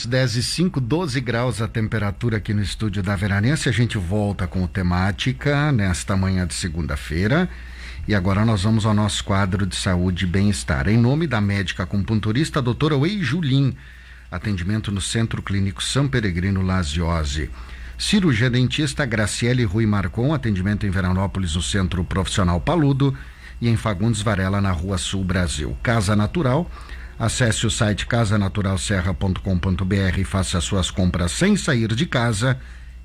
10h05, 12 graus a temperatura aqui no estúdio da Veranense. A gente volta com o Temática nesta manhã de segunda-feira. E agora nós vamos ao nosso quadro de saúde e bem-estar. Em nome da médica acupunturista doutora Wei Julin, atendimento no Centro Clínico São Peregrino Lasiose. Cirurgia dentista Graciele Rui Marcon, atendimento em Veranópolis no Centro Profissional Paludo e em Fagundes Varela na Rua Sul Brasil. Casa Natural, acesse o site casanaturalserra.com.br e faça suas compras sem sair de casa.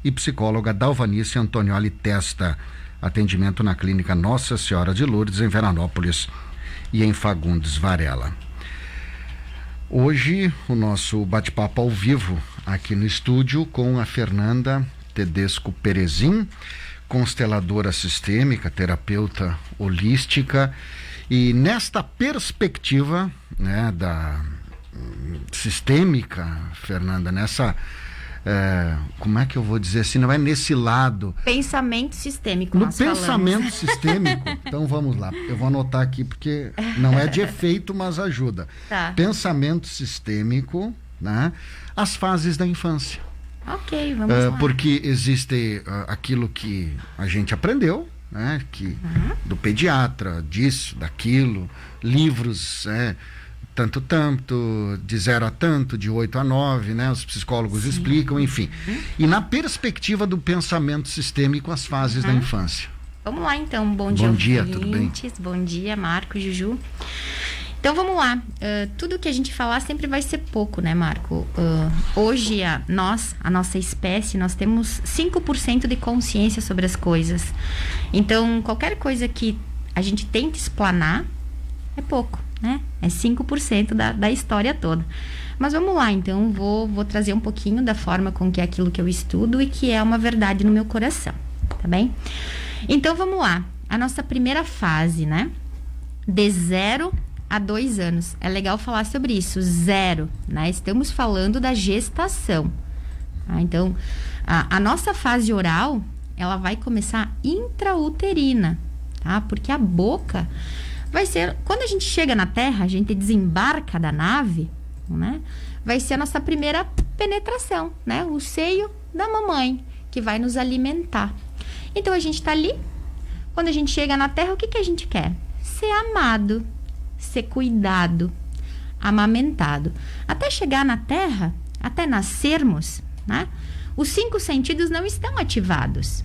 E psicóloga Dalvanice Antonioli Testa, atendimento na Clínica Nossa Senhora de Lourdes em Veranópolis e em Fagundes Varela. Hoje o nosso bate-papo ao vivo aqui no estúdio com a Fernanda Tedesco Perezin, consteladora sistêmica, terapeuta holística, e nesta perspectiva, né, da sistêmica, Fernanda, nessa como é que eu vou dizer assim, não é nesse lado. Pensamento sistêmico, no pensamento sistêmico. Então vamos lá, eu vou anotar aqui porque não é de efeito, mas ajuda. Tá. Pensamento sistêmico, né? As fases da infância. Ok, vamos lá. Porque existe aquilo que a gente aprendeu, né? Que, do pediatra, disso, daquilo, livros, tanto, de 0 a tanto, de 8 a 9, né? Os psicólogos explicam, enfim. E na perspectiva do pensamento sistêmico, as fases da infância. Vamos lá, então. Bom dia, tudo bem? Bom dia, Marco, Juju. Então, vamos lá. Tudo que a gente falar sempre vai ser pouco, né, Marco? Hoje, a nossa espécie, nós temos 5% de consciência sobre as coisas. Então, qualquer coisa que a gente tente explanar é pouco, né? É 5% da história toda. Mas vamos lá, então, vou trazer um pouquinho da forma com que é aquilo que eu estudo e que é uma verdade no meu coração, tá bem? Então, vamos lá. A nossa primeira fase, né? De 0 a 2 anos. É legal falar sobre isso. 0, né? Estamos falando da gestação. Tá? Então, a nossa fase oral, ela vai começar intrauterina, tá? Porque a boca vai ser... Quando a gente chega na Terra, a gente desembarca da nave, né? Vai ser a nossa primeira penetração, né? O seio da mamãe, que vai nos alimentar. Então, a gente tá ali. Quando a gente chega na Terra, o que a gente quer? Ser amado, ser cuidado, amamentado. Até chegar na Terra, até nascermos, né? Os 5 sentidos não estão ativados.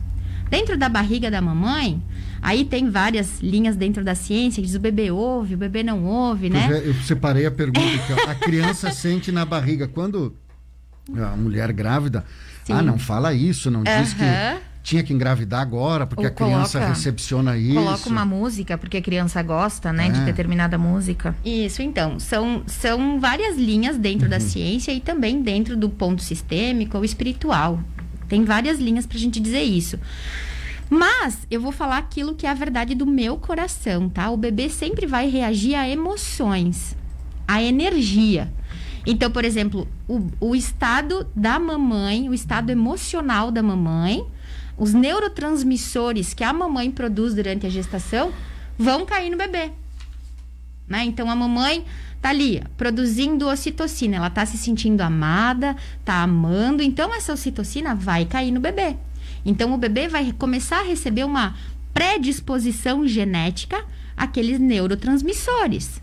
Dentro da barriga da mamãe, aí tem várias linhas dentro da ciência, que diz o bebê ouve, o bebê não ouve, né? Eu separei a pergunta aqui, ó. A criança sente na barriga, quando a mulher grávida, não fala isso, não diz que tinha que engravidar agora, porque a criança recepciona isso. Coloca uma música, porque a criança gosta, né, de determinada música. Isso, então, são várias linhas dentro da ciência e também dentro do ponto sistêmico ou espiritual. Tem várias linhas pra gente dizer isso. Mas eu vou falar aquilo que é a verdade do meu coração, tá? O bebê sempre vai reagir a emoções, a energia. Então, por exemplo, o estado da mamãe, o estado emocional da mamãe, os neurotransmissores que a mamãe produz durante a gestação vão cair no bebê, né? Então, a mamãe tá ali produzindo ocitocina, ela tá se sentindo amada, tá amando, então essa ocitocina vai cair no bebê. Então, o bebê vai começar a receber uma predisposição genética àqueles neurotransmissores,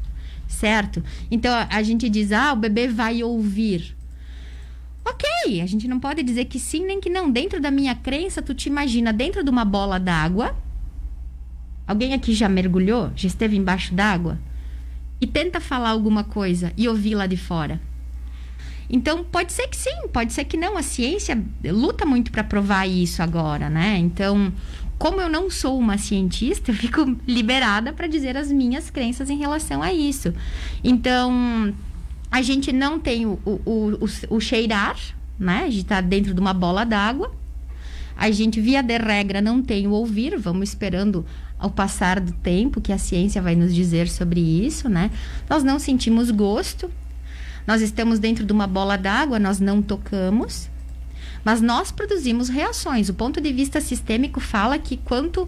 certo? Então, a gente diz, o bebê vai ouvir. Ok, a gente não pode dizer que sim nem que não. Dentro da minha crença, tu te imagina dentro de uma bola d'água. Alguém aqui já mergulhou? Já esteve embaixo d'água? E tenta falar alguma coisa e ouvir lá de fora. Então, pode ser que sim, pode ser que não. A ciência luta muito para provar isso agora, né? Então, como eu não sou uma cientista, eu fico liberada para dizer as minhas crenças em relação a isso. Então, a gente não tem o cheirar, né? A gente tá dentro de uma bola d'água. A gente, via de regra, não tem o ouvir. Vamos esperando ao passar do tempo que a ciência vai nos dizer sobre isso, né? Nós não sentimos gosto. Nós estamos dentro de uma bola d'água, nós não tocamos. Mas nós produzimos reações. O ponto de vista sistêmico fala que quanto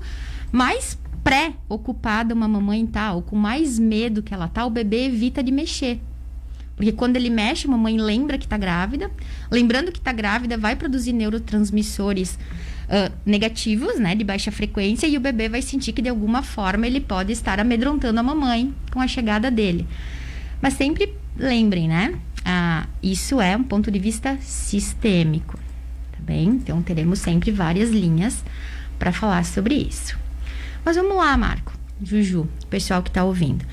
mais pré-ocupada uma mamãe tá, ou com mais medo que ela tá, o bebê evita de mexer. Porque quando ele mexe, a mamãe lembra que está grávida. Lembrando que está grávida, vai produzir neurotransmissores negativos, né? De baixa frequência. E o bebê vai sentir que, de alguma forma, ele pode estar amedrontando a mamãe com a chegada dele. Mas sempre lembrem, né? Isso é um ponto de vista sistêmico. Tá bem? Então, teremos sempre várias linhas para falar sobre isso. Mas vamos lá, Marco, Juju, pessoal que está ouvindo.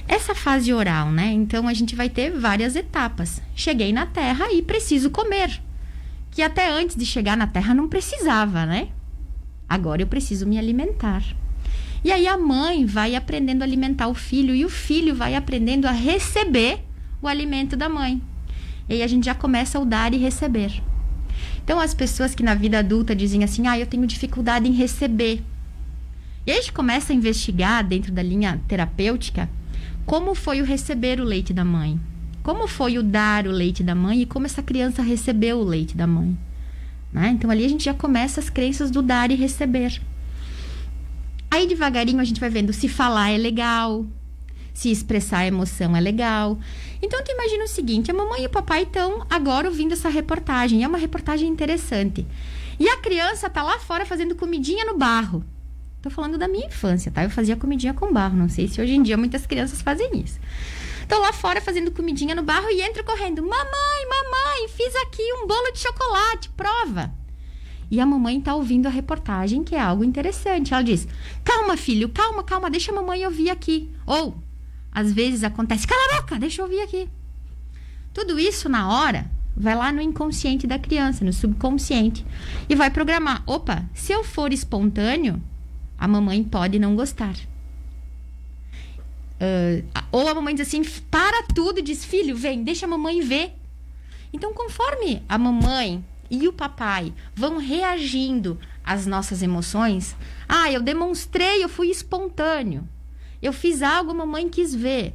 Essa fase oral, né? Então, a gente vai ter várias etapas. Cheguei na Terra e preciso comer. Que até antes de chegar na Terra não precisava, né? Agora eu preciso me alimentar. E aí a mãe vai aprendendo a alimentar o filho e o filho vai aprendendo a receber o alimento da mãe. E aí a gente já começa o dar e receber. Então, as pessoas que na vida adulta dizem assim, eu tenho dificuldade em receber. E aí a gente começa a investigar dentro da linha terapêutica como foi o receber o leite da mãe. Como foi o dar o leite da mãe e como essa criança recebeu o leite da mãe. Né? Então, ali a gente já começa as crenças do dar e receber. Aí, devagarinho, a gente vai vendo se falar é legal, se expressar a emoção é legal. Então, tu imagina o seguinte, a mamãe e o papai estão agora ouvindo essa reportagem. É uma reportagem interessante. E a criança tá lá fora fazendo comidinha no barro. Tô falando da minha infância, tá? Eu fazia comidinha com barro. Não sei se hoje em dia muitas crianças fazem isso. Tô lá fora fazendo comidinha no barro e entro correndo. Mamãe, fiz aqui um bolo de chocolate, prova. E a mamãe tá ouvindo a reportagem, que é algo interessante. Ela diz, calma, filho, calma, deixa a mamãe ouvir aqui. Ou, às vezes acontece, cala a boca, deixa eu ouvir aqui. Tudo isso, na hora, vai lá no inconsciente da criança, no subconsciente. E vai programar, opa, se eu for espontâneo, a mamãe pode não gostar. Ou a mamãe diz assim, para tudo e diz, filho, vem, deixa a mamãe ver. Então, conforme a mamãe e o papai vão reagindo às nossas emoções, eu demonstrei, eu fui espontâneo, eu fiz algo, a mamãe quis ver.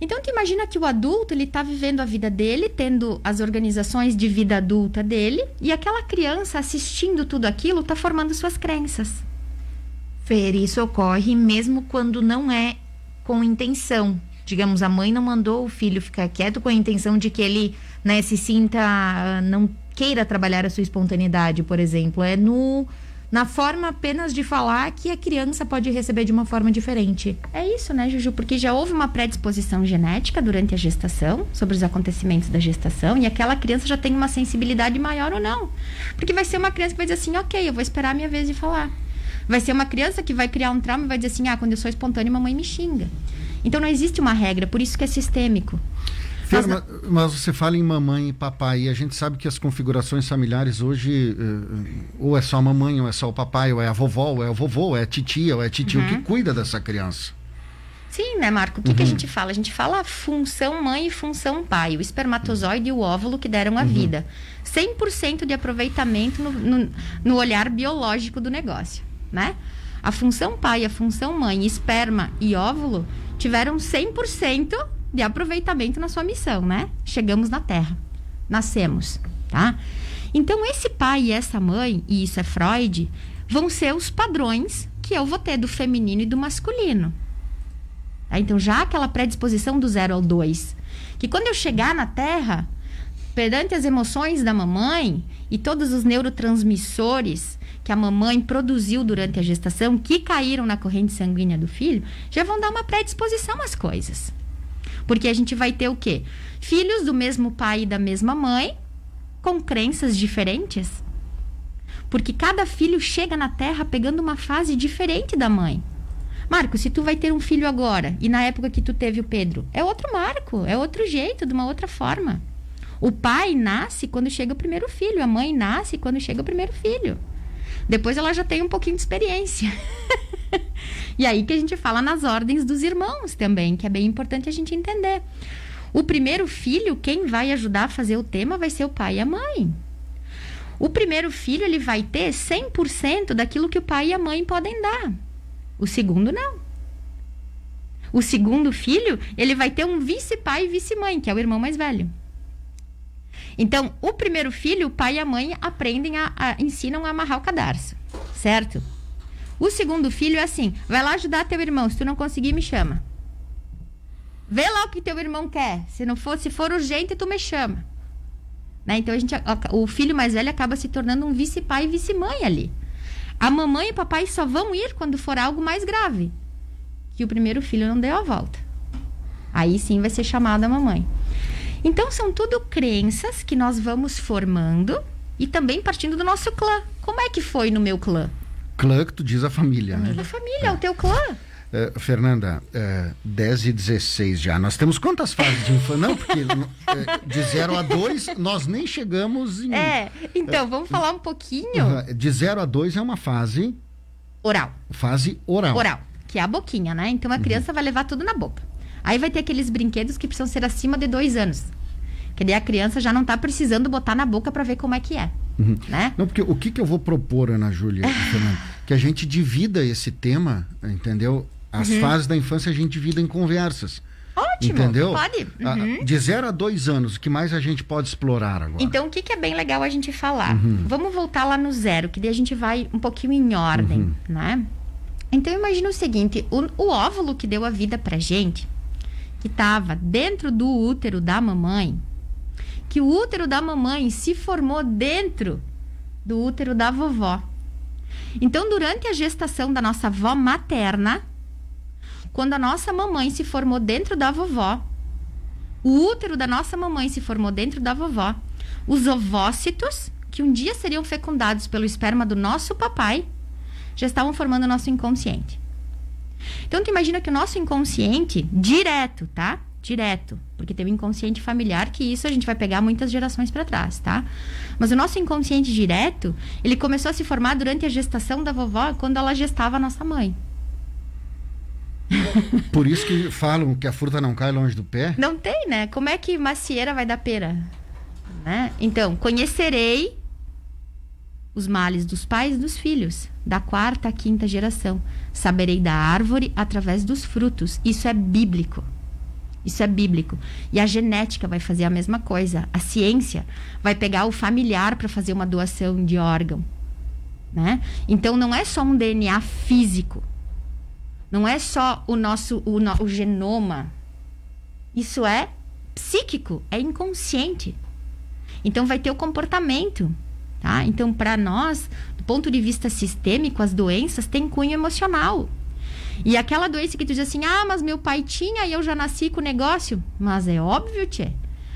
Então, tu imagina que o adulto, ele tá vivendo a vida dele, tendo as organizações de vida adulta dele, e aquela criança assistindo tudo aquilo, tá formando suas crenças. Fer, isso ocorre mesmo quando não é com intenção. Digamos, a mãe não mandou o filho ficar quieto com a intenção de que ele, né, se sinta, não queira trabalhar a sua espontaneidade, por exemplo. É na forma apenas de falar que a criança pode receber de uma forma diferente. É isso, né, Juju? Porque já houve uma predisposição genética durante a gestação, sobre os acontecimentos da gestação, e aquela criança já tem uma sensibilidade maior ou não. Porque vai ser uma criança que vai dizer assim, ok, eu vou esperar a minha vez de falar. Vai ser uma criança que vai criar um trauma e vai dizer assim, quando eu sou espontânea, mamãe me xinga. Então, não existe uma regra, por isso que é sistêmico. Mas você fala em mamãe e papai, e a gente sabe que as configurações familiares hoje, ou é só a mamãe, ou é só o papai, ou é a vovó, ou é o vovô, ou é a titia, ou é titio que cuida dessa criança. Sim, né, Marco? O que a gente fala? A gente fala função mãe e função pai, o espermatozoide e o óvulo que deram a vida. 100% de aproveitamento no olhar biológico do negócio, né? A função pai, a função mãe, esperma e óvulo tiveram 100% de aproveitamento na sua missão, né? Chegamos na Terra, nascemos, tá? Então, esse pai e essa mãe, e isso é Freud, vão ser os padrões que eu vou ter do feminino e do masculino. Tá? Então, já aquela predisposição do 0 ao 2, que quando eu chegar na Terra, perante as emoções da mamãe e todos os neurotransmissores que a mamãe produziu durante a gestação, que caíram na corrente sanguínea do filho, já vão dar uma predisposição às coisas. Porque a gente vai ter o quê? Filhos do mesmo pai e da mesma mãe, com crenças diferentes. Porque cada filho chega na Terra pegando uma fase diferente da mãe. Marco, se tu vai ter um filho agora, e na época que tu teve o Pedro, é outro Marco, é outro jeito, de uma outra forma. O pai nasce quando chega o primeiro filho, a mãe nasce quando chega o primeiro filho. Depois ela já tem um pouquinho de experiência. E aí que a gente fala nas ordens dos irmãos também, que é bem importante a gente entender. O primeiro filho, quem vai ajudar a fazer o tema vai ser o pai e a mãe. O primeiro filho, ele vai ter 100% daquilo que o pai e a mãe podem dar. O segundo, não. O segundo filho, ele vai ter um vice-pai e vice-mãe, que é o irmão mais velho. Então, o primeiro filho, o pai e a mãe aprendem ensinam a amarrar o cadarço, certo? O segundo filho é assim, vai lá ajudar teu irmão, se tu não conseguir, me chama. Vê lá o que teu irmão quer. Se for urgente, tu me chama. Né? Então, o filho mais velho acaba se tornando um vice-pai e vice-mãe ali. A mamãe e o papai só vão ir quando for algo mais grave. Que o primeiro filho não deu a volta. Aí sim vai ser chamada a mamãe. Então, são tudo crenças que nós vamos formando e também partindo do nosso clã. Como é que foi no meu clã? Clã que tu diz a família, né? A família, o teu clã. Fernanda, 10 e 16 já. Nós temos quantas fases de infância? Não, porque de 0 a 2 nós nem chegamos em... Então, vamos falar um pouquinho... De 0 a 2 é uma fase... Oral. Fase oral. Oral, que é a boquinha, né? Então, a criança vai levar tudo na boca. Aí vai ter aqueles brinquedos que precisam ser acima de 2 anos. Que daí a criança já não tá precisando botar na boca para ver como é que é. Né? Não, porque o que eu vou propor, Ana Júlia e Fernanda, que a gente divida esse tema, entendeu? As fases da infância a gente divida em conversas. Ótimo, entendeu? Pode. De 0 a 2 anos, o que mais a gente pode explorar agora? Então, o que é bem legal a gente falar? Vamos voltar lá no 0, que daí a gente vai um pouquinho em ordem, né? Então, imagina o seguinte, o óvulo que deu a vida pra gente, que estava dentro do útero da mamãe, que o útero da mamãe se formou dentro do útero da vovó. Então, durante a gestação da nossa avó materna, quando a nossa mamãe se formou dentro da vovó, o útero da nossa mamãe se formou dentro da vovó, os ovócitos, que um dia seriam fecundados pelo esperma do nosso papai, já estavam formando o nosso inconsciente. Então, tu imagina que o nosso inconsciente, direto, tá? Direto, porque tem o inconsciente familiar, que isso a gente vai pegar muitas gerações para trás, tá? Mas o nosso inconsciente direto, ele começou a se formar durante a gestação da vovó, quando ela gestava a nossa mãe. Por isso que falam que a fruta não cai longe do pé? Não tem, né? Como é que macieira vai dar pera? Né? Então, conhecerei os males dos pais e dos filhos, da 4ª à 5ª geração. Saberei da árvore através dos frutos. Isso é bíblico. Isso é bíblico. E a genética vai fazer a mesma coisa. A ciência vai pegar o familiar para fazer uma doação de órgão. Né? Então, não é só um DNA físico. Não é só o genoma. Isso é psíquico, é inconsciente. Então, vai ter o comportamento. Tá? Então, para nós, do ponto de vista sistêmico, as doenças têm cunho emocional. E aquela doença que tu diz assim, mas meu pai tinha e eu já nasci com o negócio. Mas é óbvio, tchê.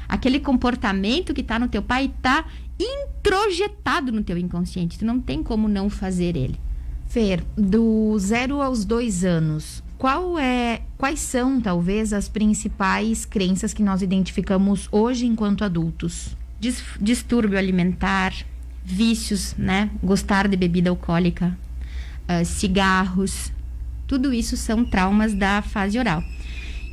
Aquele comportamento que tá no teu pai tá introjetado no teu inconsciente. Tu não tem como não fazer ele. Fer, do 0 aos 2 anos, quais são, talvez, as principais crenças que nós identificamos hoje enquanto adultos? Distúrbio alimentar, vícios, né? Gostar de bebida alcoólica, cigarros, tudo isso são traumas da fase oral.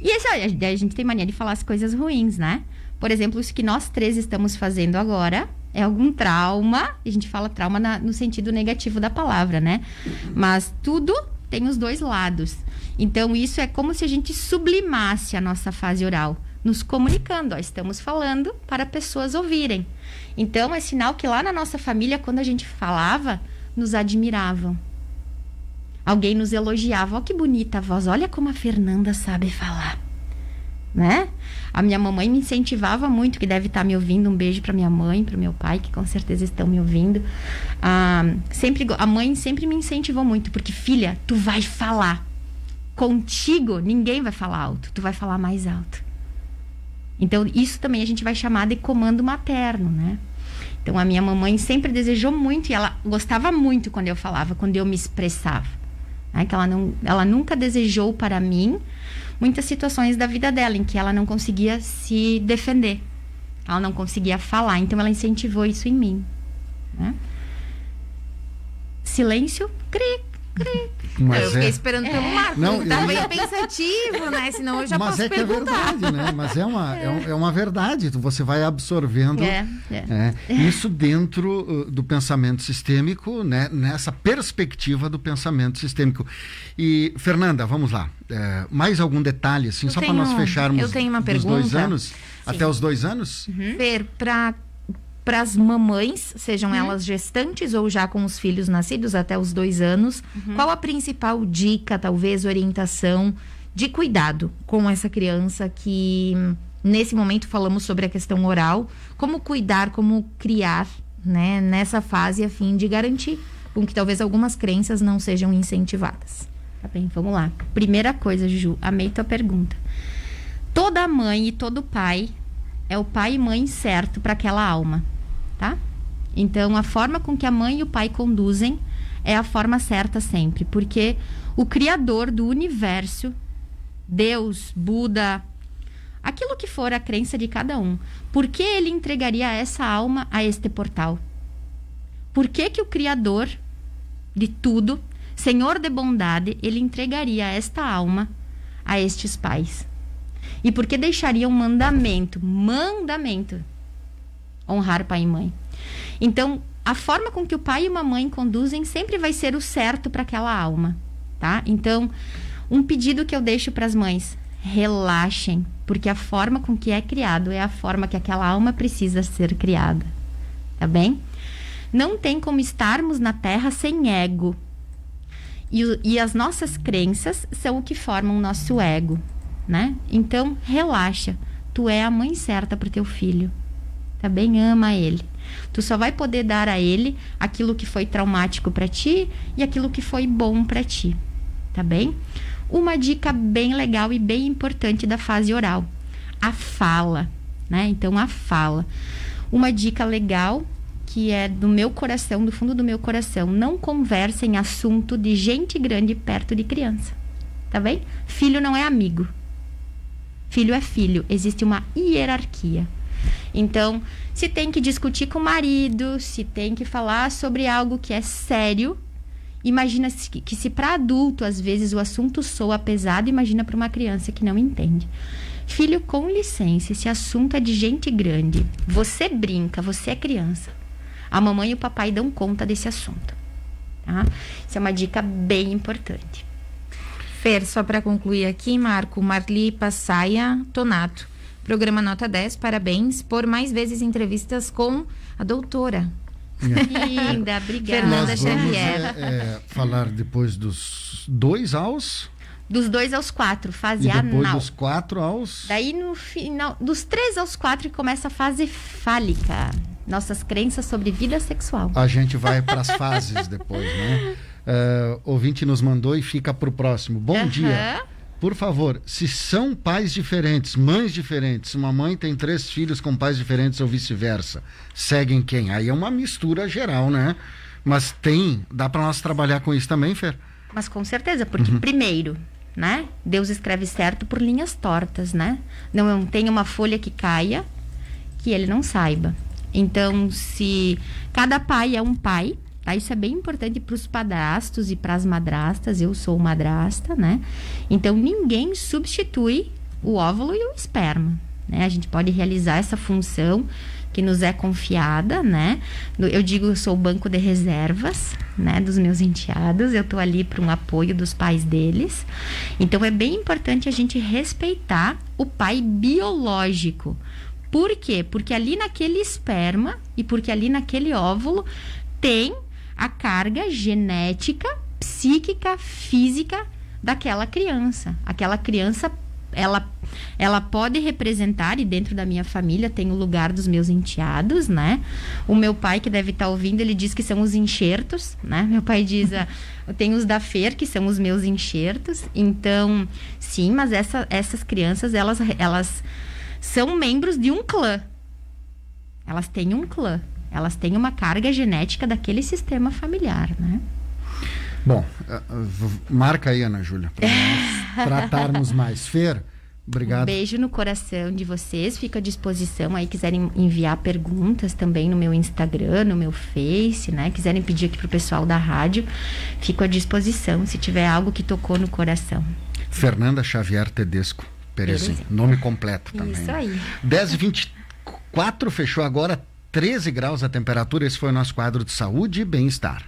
E a gente tem mania de falar as coisas ruins, né? Por exemplo, isso que nós 3 estamos fazendo agora é algum trauma. A gente fala trauma no sentido negativo da palavra, né? Mas tudo tem os 2 lados. Então, isso é como se a gente sublimasse a nossa fase oral, nos comunicando. Estamos falando para pessoas ouvirem. Então, é sinal que lá na nossa família, quando a gente falava, nos admiravam. Alguém nos elogiava. Ó, que bonita a voz. Olha como a Fernanda sabe falar. Né? A minha mamãe me incentivava muito, que deve estar me ouvindo. Um beijo para minha mãe, para meu pai, que com certeza estão me ouvindo. A mãe sempre me incentivou muito, porque, filha, tu vai falar. Contigo, ninguém vai falar alto. Tu vai falar mais alto. Então, isso também a gente vai chamar de comando materno, né? Então, a minha mamãe sempre desejou muito, e ela gostava muito quando eu falava, quando eu me expressava. Né? Que ela nunca desejou para mim muitas situações da vida dela em que ela não conseguia se defender. Ela não conseguia falar. Então, ela incentivou isso em mim. Né? Silêncio, cri, cri. Mas eu fiquei esperando pelo Marco. Não, tá meio pensativo, né? Senão eu já posso perguntar. Mas é verdade, né? Mas é uma verdade. Você vai absorvendo isso dentro do pensamento sistêmico, né? Nessa perspectiva do pensamento sistêmico. E, Fernanda, vamos lá. Mais algum detalhe, assim, só para nós fecharmos. Eu tenho uma pergunta. 2 anos? Sim. Até os 2 anos? Fer, para as mamães, sejam elas gestantes ou já com os filhos nascidos até os 2 anos, qual a principal dica, talvez, orientação de cuidado com essa criança que, nesse momento, falamos sobre a questão oral, como cuidar, como criar, né, nessa fase, a fim de garantir com que talvez algumas crenças não sejam incentivadas. Tá bem, vamos lá. Primeira coisa, Ju, amei tua pergunta. Toda mãe e todo pai é o pai e mãe certo para aquela alma, tá? Então, a forma com que a mãe e o pai conduzem é a forma certa sempre, porque o Criador do universo, Deus, Buda, aquilo que for a crença de cada um, por que ele entregaria essa alma a este portal? Por que que o Criador de tudo, Senhor de bondade, ele entregaria esta alma a estes pais? E por que deixaria um mandamento, honrar pai e mãe? Então, a forma com que o pai e uma mãe conduzem sempre vai ser o certo para aquela alma, tá? Então, um pedido que eu deixo para as mães: relaxem, porque a forma com que é criado é a forma que aquela alma precisa ser criada, tá bem? Não tem como estarmos na Terra sem ego. E as nossas crenças são o que formam o nosso ego, né? Então, relaxa. Tu é a mãe certa pro teu filho, tá bem? Ama ele. Tu só vai poder dar a ele aquilo que foi traumático para ti e aquilo que foi bom para ti, tá bem? Uma dica bem legal e bem importante da fase oral: a fala, né? Então, a fala. Uma dica legal que é do meu coração, do fundo do meu coração: não converse em assunto de gente grande perto de criança, tá bem? Filho não é amigo. Filho é filho. Existe uma hierarquia. Então, se tem que discutir com o marido, se tem que falar sobre algo que é sério, imagina que se para adulto, às vezes, o assunto soa pesado, imagina para uma criança que não entende. Filho, com licença, esse assunto é de gente grande. Você brinca, você é criança. A mamãe e o papai dão conta desse assunto, tá? Isso é uma dica bem importante. Fer, só para concluir aqui, Marco, Marli Passaia Tonato. Programa Nota 10, parabéns por mais vezes entrevistas com a doutora. Linda, obrigada. Fernanda Nós vamos Xavier. falar depois dos 2 aos... Dos 2 aos 4, fase E depois anal. dos 4 aos... Daí, no final, dos 3 aos 4, começa a fase fálica. Nossas crenças sobre vida sexual. A gente vai para as fases depois, né? Ouvinte nos mandou e fica para o próximo. Bom dia. Por favor, se são pais diferentes, mães diferentes, uma mãe tem 3 filhos com pais diferentes ou vice-versa, seguem quem? Aí é uma mistura geral, né? Mas dá para nós trabalhar com isso também, Fer? Mas com certeza, porque primeiro, né? Deus escreve certo por linhas tortas, né? Não tem uma folha que caia que ele não saiba. Então, se cada pai é um pai, tá? Isso é bem importante para os padrastos e para as madrastas. Eu sou madrasta, né? Então, ninguém substitui o óvulo e o esperma, né? A gente pode realizar essa função que nos é confiada, né? Eu digo, eu sou o banco de reservas, né? Dos meus enteados. Eu tô ali para um apoio dos pais deles. Então, é bem importante a gente respeitar o pai biológico. Por quê? Porque ali naquele esperma e porque ali naquele óvulo tem a carga genética, psíquica, física daquela criança. Aquela criança, ela pode representar, e dentro da minha família tem o lugar dos meus enteados, né? O meu pai, que deve estar ouvindo, ele diz que são os enxertos, né? Meu pai diz, tem os da Fer, que são os meus enxertos. Então, sim, mas essas crianças, elas são membros de um clã. Elas têm um clã. Elas têm uma carga genética daquele sistema familiar, né? Bom, marca aí, Ana Júlia, para nós tratarmos mais. Fer, obrigado. Um beijo no coração de vocês. Fico à disposição aí, quiserem enviar perguntas também no meu Instagram, no meu Face, né? Quiserem pedir aqui pro pessoal da rádio, fico à disposição, se tiver algo que tocou no coração. Fernanda Xavier Tedesco Perezinho, nome completo também. Isso aí. 10h24, fechou agora, 13 graus a temperatura. Esse foi o nosso quadro de saúde e bem-estar.